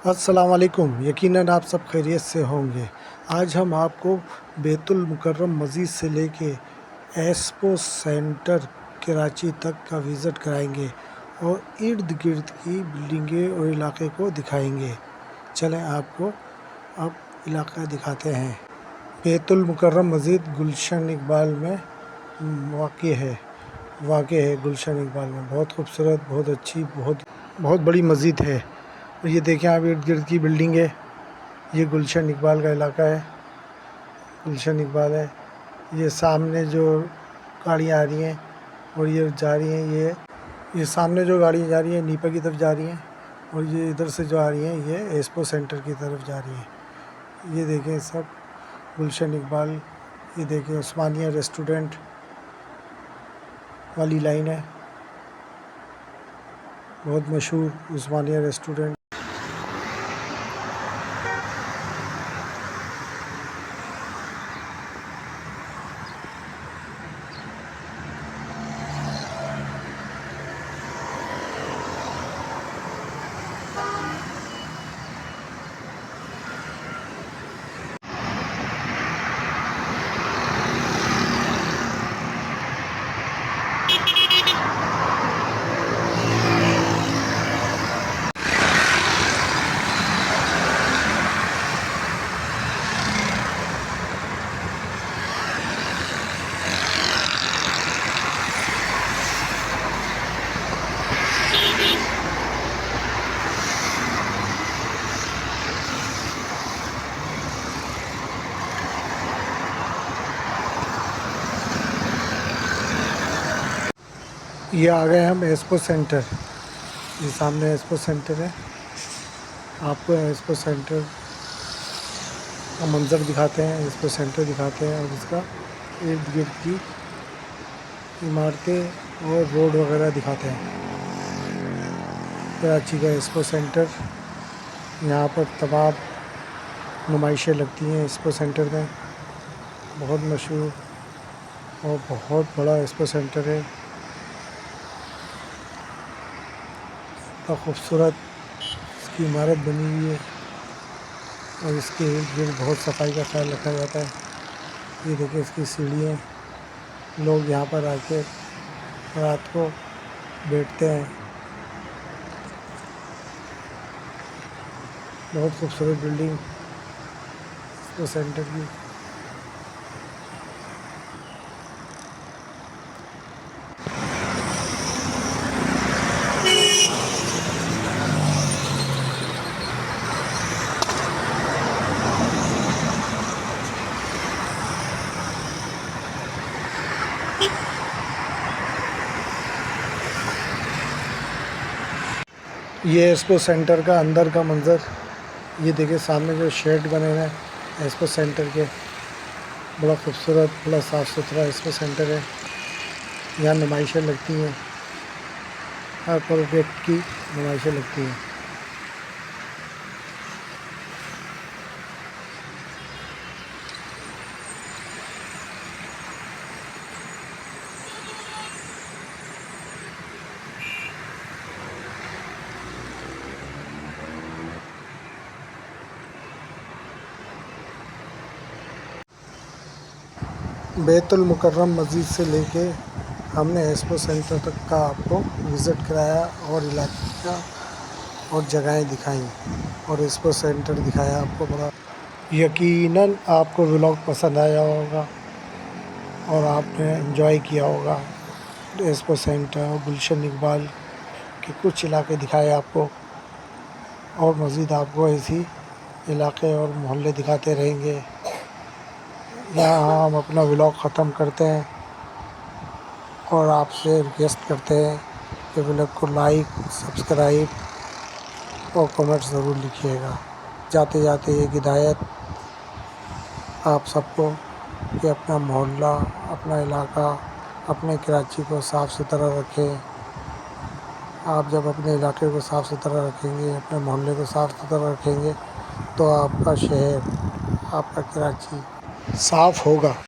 अस्सलाम वालेकुम। यकीनन आप सब खैरियत से होंगे। आज हम आपको बैतुल मुकर्रम मस्जिद से लेके एक्सपो सेंटर कराची तक का विज़िट कराएंगे और इर्द गिर्द की बिल्डिंगें और इलाके को दिखाएंगे। चलें आपको अब इलाका दिखाते हैं। बैतुल मुकर्रम मस्जिद गुलशन इकबाल में वाक़ है गुलशन इकबाल में। बहुत खूबसूरत, बहुत अच्छी, बहुत बड़ी मस्जिद है। और ये देखें आप इर्द गिर्द की बिल्डिंग है। ये गुलशन इकबाल का इलाका है, गुलशन इकबाल है। ये सामने जो गाड़ियाँ आ रही हैं और ये जा रही हैं, ये सामने जो गाड़ियाँ जा रही हैं नीपा की तरफ जा रही हैं, और ये इधर से जो आ रही हैं ये एक्सपो सेंटर की तरफ जा रही हैं। ये देखें सब गुलशन इकबाल। ये देखें उस्मानिया रेस्टोरेंट वाली लाइन है, बहुत मशहूर उस्मानिया रेस्टोरेंट। ये आ गए हम एक्सपो सेंटर। ये सामने एक्सपो सेंटर है। आपको एक्सपो सेंटर का मंज़र दिखाते हैं, एक्सपो सेंटर दिखाते हैं और इसका इर्द गिर्द की इमारतें और रोड वगैरह दिखाते हैं। कराची का एक्सपो सेंटर, यहाँ पर तमाम नुमाइशें लगती हैं एक्सपो सेंटर में। बहुत मशहूर और बहुत बड़ा एक्सपो सेंटर है। इतना खूबसूरत इसकी इमारत बनी हुई है और इसके इर्द गिर्द बहुत सफाई का ख्याल रखा जाता है। ये देखिए इसकी सीढ़ियाँ, लोग यहाँ पर आके रात को बैठते हैं। बहुत खूबसूरत बिल्डिंग एक्सपो सेंटर की। ये एक्सपो सेंटर का अंदर का मंज़र। ये देखिए सामने जो शेड बने हुए हैं एक्सपो सेंटर के, बड़ा खूबसूरत, बड़ा साफ़ सुथरा एक्सपो सेंटर है। यहाँ नुमाइशें लगती हैं, हर प्रोडक्ट की नुमाइशें लगती हैं। बैतुल मुकर्रम मस्जिद से लेके हमने एक्सपो सेंटर तक का आपको विज़िट कराया और इलाका और जगहें दिखाई और एक्सपो सेंटर दिखाया आपको। बड़ा यकीनन आपको व्लॉग पसंद आया होगा और आपने एंजॉय किया होगा। एक्सपो सेंटर और गुलशन इकबाल के कुछ इलाके दिखाए आपको, और मज़ीद आपको ऐसी इलाके और मोहल्ले दिखाते रहेंगे। यहाँ हम अपना व्लॉग ख़त्म करते हैं और आपसे रिक्वेस्ट करते हैं कि व्लॉग को लाइक, सब्सक्राइब और कमेंट ज़रूर लिखिएगा। जाते जाते एक हिदायत आप सबको कि अपना मोहल्ला, अपना इलाका, अपने कराची को साफ़ सुथरा रखें। आप जब अपने इलाके को साफ़ सुथरा रखेंगे, अपने मोहल्ले को साफ़ सुथरा रखेंगे तो आपका शहर, आपका कराची साफ़ होगा।